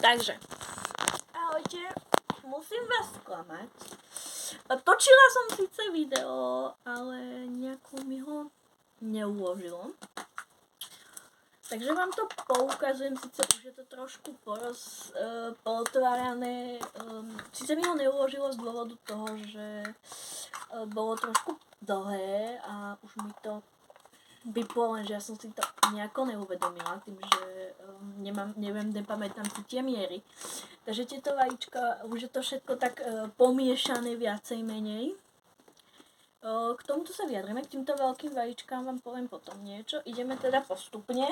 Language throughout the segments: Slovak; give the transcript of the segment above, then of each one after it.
Takže, ahojte, musím vás sklamať. Točila som síce video, ale nejako mi ho neuložilo. Takže vám to poukazujem, síce už je to trošku pootvárané. Síce mi ho neuložilo z dôvodu toho, že bolo trošku dlhé a už mi to vyplo, lenže ja som si to nejako neuvedomila, tým, že nepamätám si tie miery. Takže tieto vajíčka, už je to všetko tak pomiešané viacej menej. K tomuto sa vyjadrime, k týmto veľkým vajíčkám vám poviem potom niečo. Ideme teda postupne.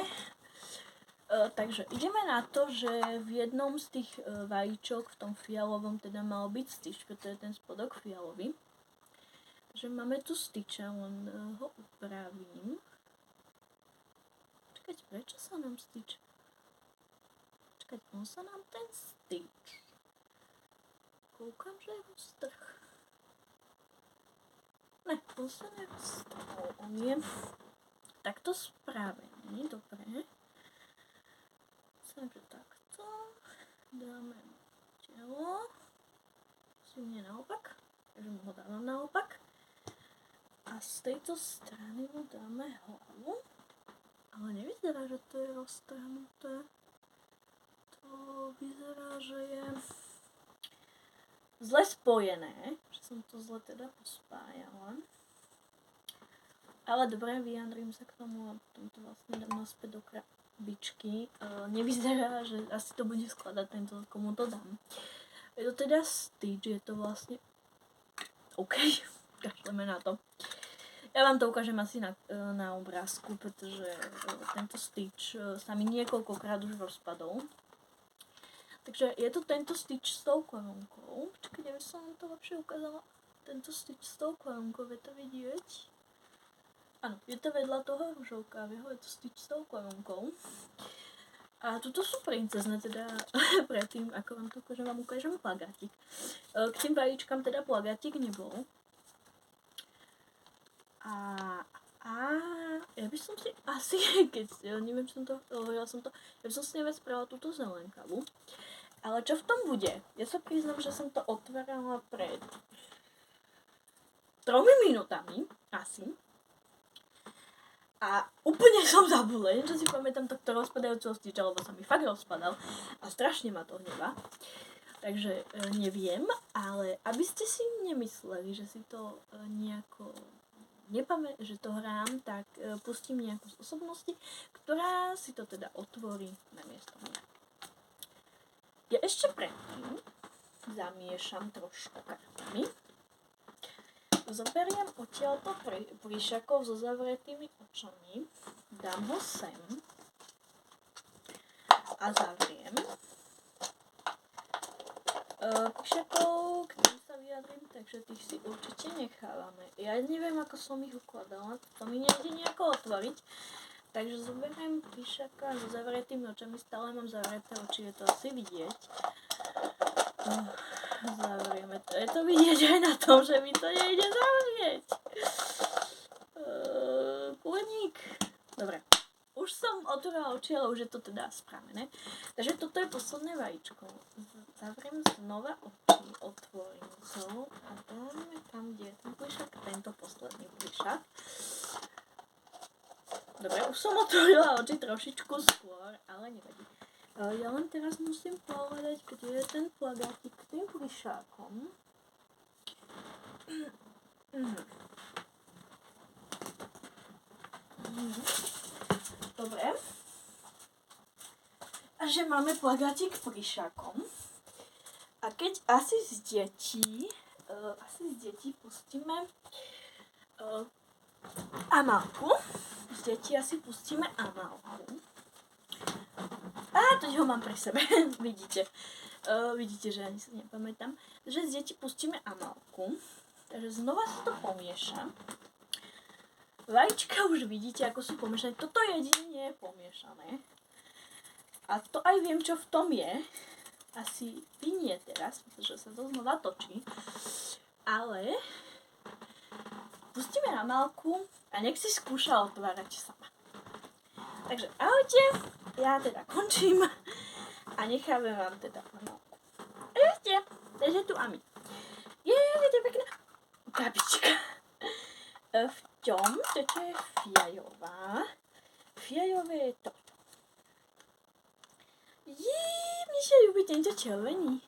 Takže ideme na to, že v jednom z tých vajíčok, v tom fialovom, teda mal byť styč, preto je ten spodok fialový. Takže máme tu styča, len ho upravím. Čakajte, prečo sa nám styč? Čakajte, on sa nám ten styč. Koukám, že je strh. Ne, on sa nevztrhol, on je takto spravený, dobre. Takže takto, dáme telo, nie naopak, takže mu ho dávam naopak. A z tejto strany mu dáme hlavu, ale nevyzerá, že to je roztrhnuté. To vyzerá, že je zle spojené, že som to zle teda pospájala. Ale dobre, vyjadrím sa k tomu a potom to vlastne dám naspäť do krabičky. Nevyzerá, že asi to bude skladať tento, komu to dám. Je to teda styč, je to vlastne OK, kašleme na to. Ja vám to ukážem asi na obrázku, pretože tento styč sa mi niekoľkokrát už rozpadol. Takže je to tento styč s tou korunkou. Počkajte, aby som vám to lepšie ukázala. Tento styč s tou korunkou, je to vidieť? Áno, je to vedľa toho ružovkavého, je to styč s tou korunkou. A tuto sú princezne, teda predtým, ako vám to ukážem, vám ukážem plagátik. K tým vajíčkam teda plagátik nebol. A ja by som si asi, neviem, či som to hovorila, ja by som si nevec spravila túto zelenkavu. Ale čo v tom bude? Ja sa priznám, že som to otvárala pred 3 minútami, asi. A úplne som zabudla, že si pamätám tohto rozpadajúceho styča, lebo sa mi fakt rozpadal a strašne ma to hnevá. Takže neviem, ale aby ste si nemysleli, že si to nejako že to hrám, tak pustím nejakú z osobnosti, ktorá si to teda otvorí na miesto mňa. Ja ešte predtým zamiešam trošku kartami. Zoberiem odtiaľto plíšakov so zavretými očami, dám ho sem a zavriem. Plíšakov, k tým sa vyjadrím, takže tých si určite nechávame. Ja neviem, ako som ich ukladala, to mi nejde nejako otvoriť. Takže zoberiem plíšaka so zavretými očami, stále mám zavreté oči, je to asi vidieť. Zavrieme to, je to vidieť aj na tom, že mi to nejde zavrieť. Kľudník. Dobre, už som otvorila oči, ale už je to teda spravené. Takže toto je posledné vajíčko. Zavriem znova oči, otvorím to a dáme tam, kde je ten plíšak, tento posledný plíšak. Dobre, už som otvorila oči trošičku skôr, ale nevadí. Ja len teraz musím povedať, kde je ten plagátik k tým plíšákom. Dobre. A že máme plagátik k plíšákom. A keď asi z detí pustíme Amálku. Z detí asi pustíme Amálku. Teď ho mám pri sebe, vidíte. Vidíte, že ani sa nepamätám. Takže z detí pustíme Amálku. Takže znova sa to pomieša. Vajíčka už vidíte, ako sú pomiešané. Toto jedine nie je pomiešané. A to aj viem, čo v tom je. Asi vy nie teraz, pretože sa to znova točí. Ale pustíme Amálku a nech si skúša otvárať sama. Takže ahojte, ja teda končím A necháme vám teda panovku. A ještě, takže tu Ami. Je to pěkná babička. V tom, toto je fiajová. Fiajové je toto. Mne sa ľúbi tento červený.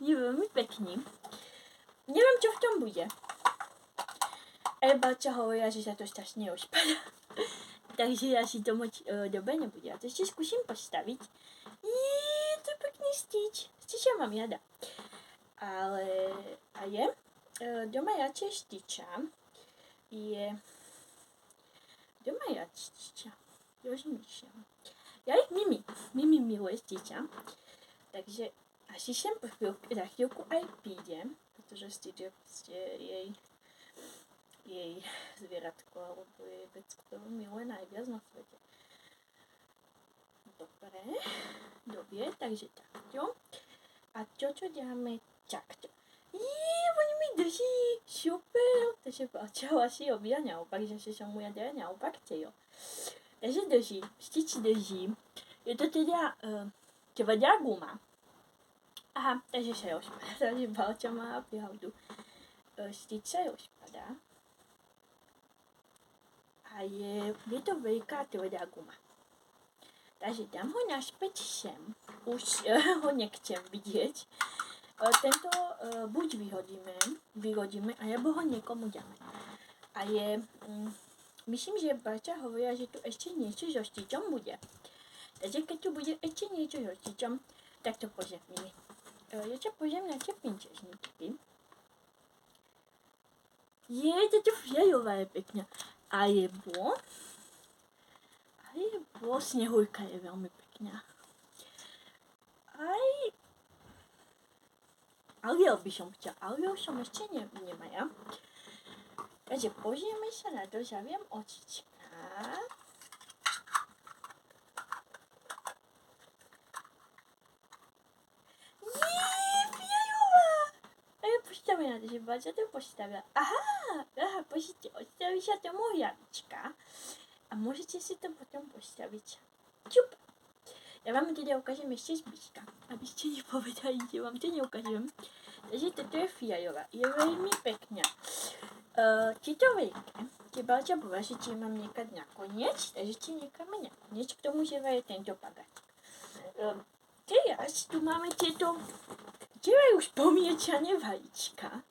Je veľmi pekný. Neviem, čo v tom bude. Ale bača hovoria, že sa to strašne rozpadá. Takže asi to moc dobre nebude. Ja to ešte skúsim postaviť. To je pekný Stitch. Stitcha mám rada. Ale a je. Doma radšej Stitcha. Doma radšej Stitcha. Rozmýšľam. Ja ich Mimi miluje Stitcha. Takže asi sem za chvíľku aj prídem. Pretože Stitch je proste jej zvieratko, alebo je vec, ktorú miluje najviac na svete. Dobre, takže takto. A čo dáme takto. On mi drží, super. Takže čo asi robia naopak, že sa mu jadá naopak, jo. Takže drží, Stitch drží. Je to teda tvrdá guma. Aha, takže sa rozpadá, takže Balča má pravdu. Stitch sa rozpadá. A je to veľká tvrdá guma. Takže dám ho naspäť sem. Už ho nechcem vidieť. Tento buď vyhodíme, alebo ho niekomu dáme. A je, myslím, že Barča hovoria, že tu ešte niečo so Stitchom bude. Takže keď tu bude ešte niečo so Stitchom, tak to požehneme. Ja ťa pozriem na tie pinčežníky. Toto fialová je pekná. Alebo Snehurka je veľmi pekná. Ariel by som chcela. Ariel som ešte nemala. Takže pozrieme sa na to, zaviem očička. Fialová! A je postavená, takže Bača to postavila. Aha, pozrite, odstaví sa tomu hľadička. A môžete si to potom postaviť. Čup! Ja vám teda ukážem ešte zbližka, aby ste nepovedali, že vám to neukážem. Takže toto je fialová, je veľmi pekná. Tieto veľké, tie Balča povedala, že mám niekať nakoniec, takže ti necháme nakoniec, k tomu, že je tento pagáčik. Teraz tu máme tieto, už pomiechané vajíčka.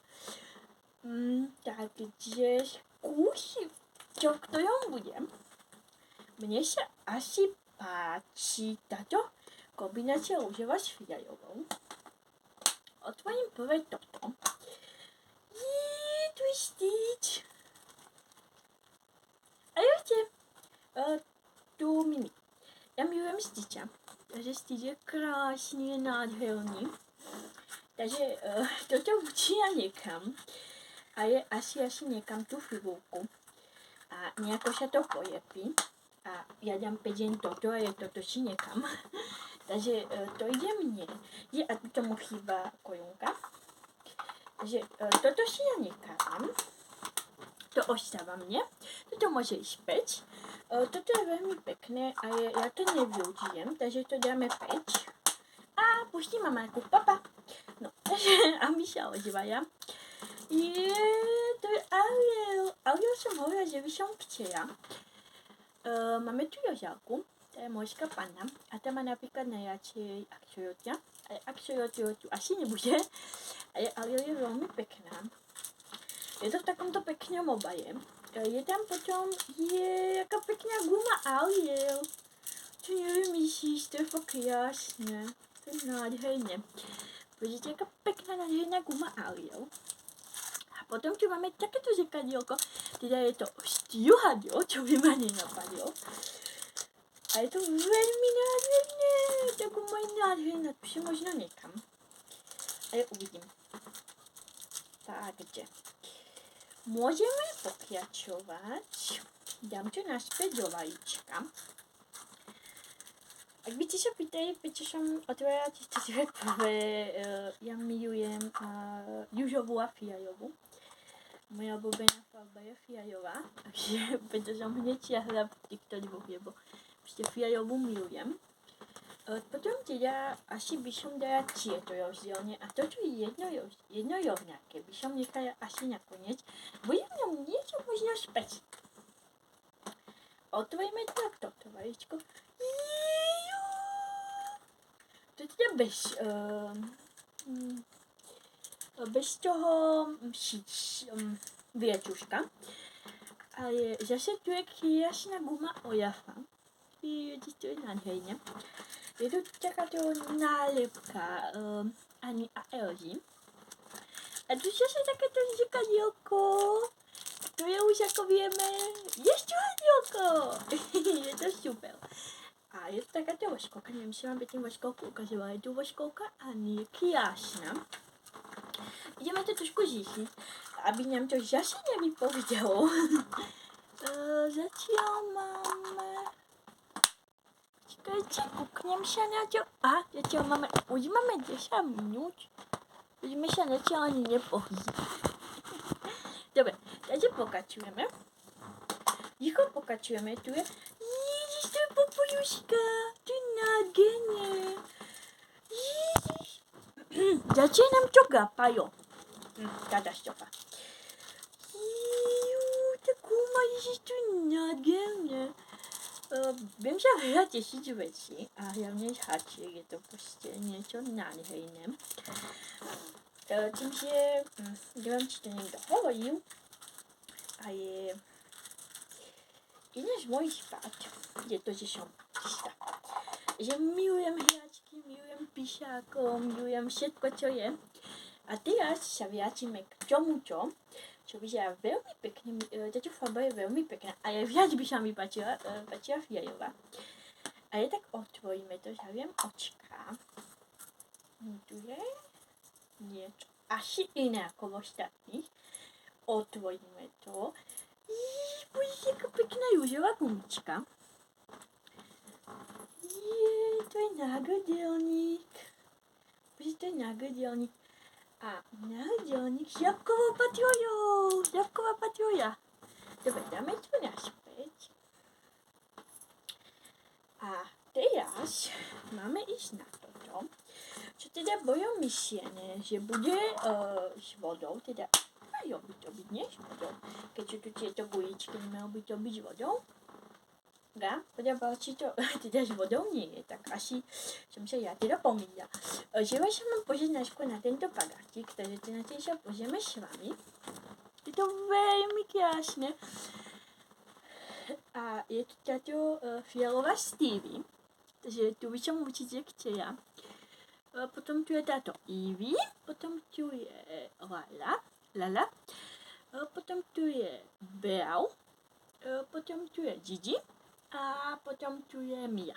Takže skúsim, čo v ktorom budem. Mne sa asi páči táto kombinácia rúžová s fialovou. Otvorím prvé toto. Tu je Stitch. A ešte tu Mimi. Ja milujem Stitcha. Takže Stitch je krásny, je nádherný. Takže toto učia niekam. A je asi niekam tú figurku. A nejako sa to polepí. A ja dám 5 toto a je toto si niekam. Takže to ide mne. A tu tomu chýba korunka. Takže toto si ja nekám. To ostáva mne. Toto môže ísť 5. Toto je veľmi pekné a ja to nevyužijem. Takže to dáme 5. A pustím mamáku. Papa. No, takže Ami sa ozvaja. To je Ariel. Ariel som hovorila, že by som chcela. Máme tu Jožálku, to je morská panna a tá má napríklad najradšej axolotia. Axolotiu tu asi nebude, ale je veľmi pekná. Je to v takomto peknom obaje. Je tam potom, jaká pekná guma Ariel. To nevymyslíš, to je fakt krásne. To je nádherné. Pozrite, jaká pekná nádherná guma Ariel. Potom tu máme takéto zrkadielko, teda je to stjuhadlo, čo by ma nenapadlo. A je to veľmi nádherné, takú moje nádherné, tu si možno nekam. A ja uvidím. Takže, môžeme pokračovať. Dám to naspäť do vajíčka. Ak by ste sa pýtali, prečo som otvorila tieto dve prvé, ja milujem ružovú a fialovú. Moja obľúbená farba je fialová, takže preto som hneď ťahla týchto dvoch, lebo proste fialovú milujem. Potom teda asi by som dala tieto rozdielne a toto jedno rovnaké by som nechala asi nakoniec. Budem v ňom niečo možno späť. Otvoríme takto, vajíčko. To je teda bez toho vieťuška. Ale zase tu je krásna guma Olafa. Vidíte, to je nádherne. Je tu takáto nálepka Ani a Elzy. A tu zase takéto zrkadielko, ktoré už ako vieme, je šťuhadielko. Je to super. A je to takáto voškovka, neviem, si vám by tým voškovku ukazovala. Je tu voškovka Ani, je krásna. Ideme to trošku zísliť, aby nám to zase nevypovedalo. Zatiaľ máme... Počkajte, kúknem sa na to. A, zatiaľ máme, už máme 10 minút. Už sme sa zatiaľ ani nepohli. Dobre, takže pokračujeme. Ticho pokračujeme, tu je... Ježiš, to je popuľuška, to je nádherné. Ježiš. Začne nám to gapajo. Katastrofa. Tak guma, ježiš, to je nádherné. Viem sa veľa tešiť veci a hlavne hačiek, je to proste niečo nádherné. Tým, že neviem, či to niekto hovoril, a je iné z mojich spát, je to, že som pista. Že milujem hračky, milujem píšákov, milujem všetko, čo je. A teraz sa vrátime k tomuto, čo vyzerá veľmi pekne, táto farba je veľmi pekná a je viac by sa mi páčila fialová. A je tak otvoríme to, zaviem očká. Tu je niečo asi iné ako v ostatných. Otvoríme to. Budete ako pekná rúžová gumička. To je náhrdelník. To je náhrdelník. A náhrdelník s žabkovou patrojou. Žabková patroja. Dobre, dáme to naspäť. A teraz máme ísť na toto, čo teda bolo myslené, že bude s vodou, teda majú by to byť, nie s vodou. Keď sú tu tieto guličky, malo by to byť s vodou. Podobalo, či to teda s vodou nie je, tak asi som sa ja teda pomýlila. Žela som vám pozrieť najskôr na tento pagátik, takže na ten sa pozrieme s vami. Je to veľmi krásne. A je tu táto fialová Stevie, takže tu by som určite chcela. Potom tu je táto Ivy, potom tu je Lala, potom tu je Beau, potom tu je Gigi. A potom tu je Mia.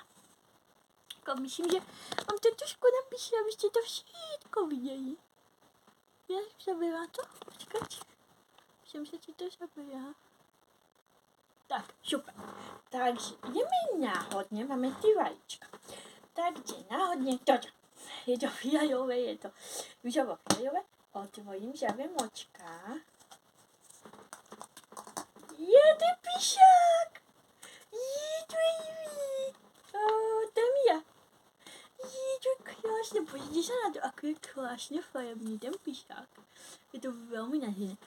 Myslím, že vám to trošku napíše, aby ste to všetko videli. Ja zabera to? Počkať. Jsem sa ti to zabera. Tak, super. Takže ideme náhodne, máme ty vajíčka. Takže náhodne toto. Je to fialové, je to rúžovo-fialové. Otvorím, zaviem očka. Je to píšák! To je Ivy. To je Mia. To je krásne, poďte sa na to, ako je krásne farebný ten píšák. Je to veľmi nádherné.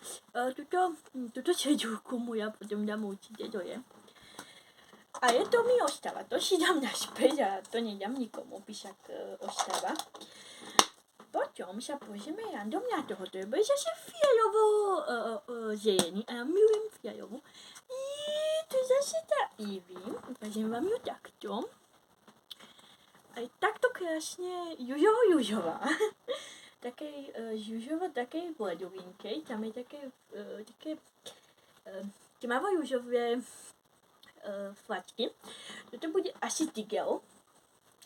Tuto čeďurku mu ja potom dám určite, to je. A je to mi ostáva, to si dám naspäť a to nedám nikomu, píšák ostáva. Potom sa pozrieme random na toho, to je bude zase fialovo-zelený a ja milujem fialovú. To je zase tá Ivy, ukážem vám ju takto. Aj takto krásne južovo-južová. Takej južovo, takej bledovinkej, tam je také tmavo-južové flačky. Toto bude asi tigel,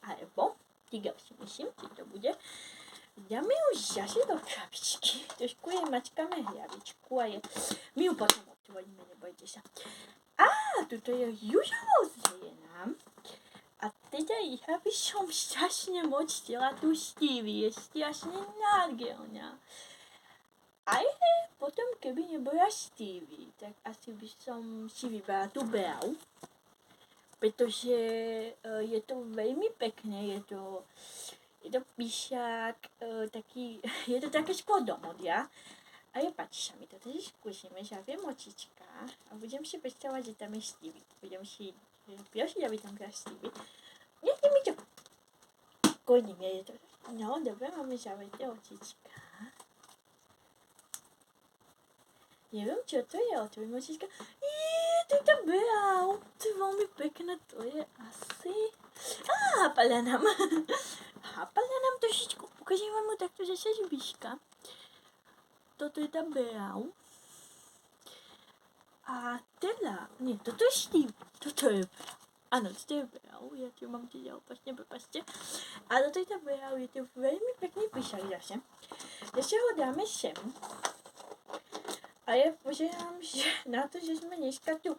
alebo tigel si myslím, či to bude. Dáme ju zase do krabičky, trošku jej mačkáme hlavičku a my ju potom otvoríme, nebojte sa. Tuto je južovo-zelená. A teda ja by som strašne moc chcela tú Stevie, je strašne nádherná. Aj potom, keby nebola Stevie, tak asi by som si vybrala tú Beau. pretože je to veľmi pekné, je to píšák, taký, je to také skôr do modia. A páči sa mi to, takže skúsime, že viem očička a budem si predstavovať, že tam je Stevie. Budem si prosiť, aby tam bol Stevie. Nechce mi to. Kľudne, je to. No, dobre, máme zavreté očička. Neviem, čo to je, otvorím očička. To je tá Bea, to je veľmi pekné, to je asi... hápala nám. Hápala nám trošičku, ukážem vám ho takto zase zbližka. Toto je tá Bea. A teda, nie, toto je Steve, toto je Bea. Áno, toto je Bea, ja tu mám teda opačne, prepáčte. A toto je tá Bea, je to veľmi pekný píšak zase. Zase ho dáme sem. A ja pozerám, že na to, že sme dneska tu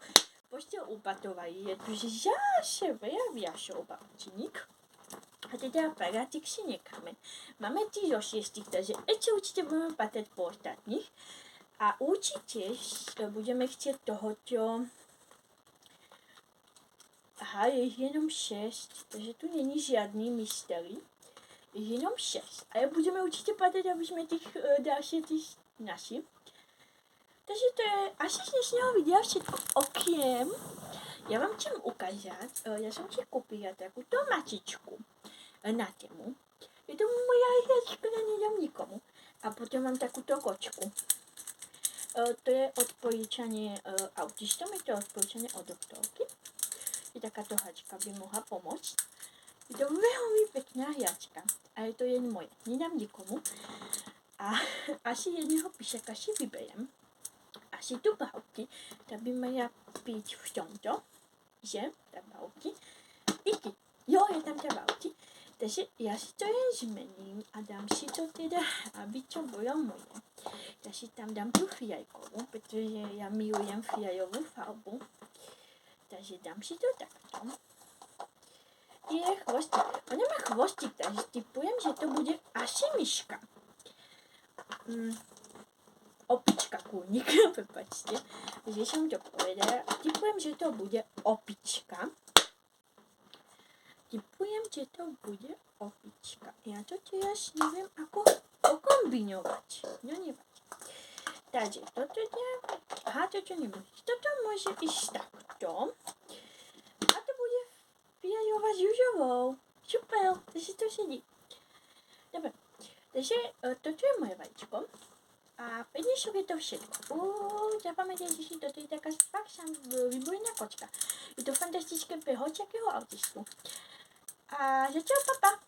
posteľ upatovali, je tu zase veľa šoubavčník. A teda aparátik si necháme. Máme tých zo 6, takže ešte určite budeme patať po ostatných. A určite budeme chcieť tohoto... Aha, je jenom 6, takže tu není žiadny mystery. Je jenom 6. A ja budeme určite patať, aby sme tých ďalšie našli. Takže to je asi z dnešného videa všetko. Okrem, ja vám chcem ukázať, ja som si kúpila takúto mačičku na tému. Je to moja hračka, nedám nikomu. A potom mám takúto kočku. To je odporúčanie autistom, je to odporúčanie od doktorky. Je takáto hračka by mohla pomôcť. Je to veľmi pekná hračka. A je to jen moje. Nedám nikomu. A asi jedného píšaka si vyberiem. Asi tu bavky, tak by mala byť v tomto, že? Tá bavky. Iky. Jo, je tam tá bavky. Takže ja si to jen zmením a dám si to teda, aby to bolo moje. Ja si tam dám tú fialkovú, pretože ja milujem fialovú farbu. Takže dám si to takto. Je chvostík. Ona má chvostík, takže typujem, že to bude asi myška. Opička kúnik, prepáčte, že som to povedala. Typujem, že to bude opička. Ja to tiež neviem, ako okombinovať. No nevadí. Takže toto je... Aha, toto nebude. Toto môže ísť takto. A to bude fialová s ružovou. Super, takže to sedí. Dobre, takže toto je moje vajíčko. A pre dnešok je to všetko. Zapamätajte si, toto je taká fakt výborná kočka. Je to fantastické pre hociakého autistu. A zatiaľ papa.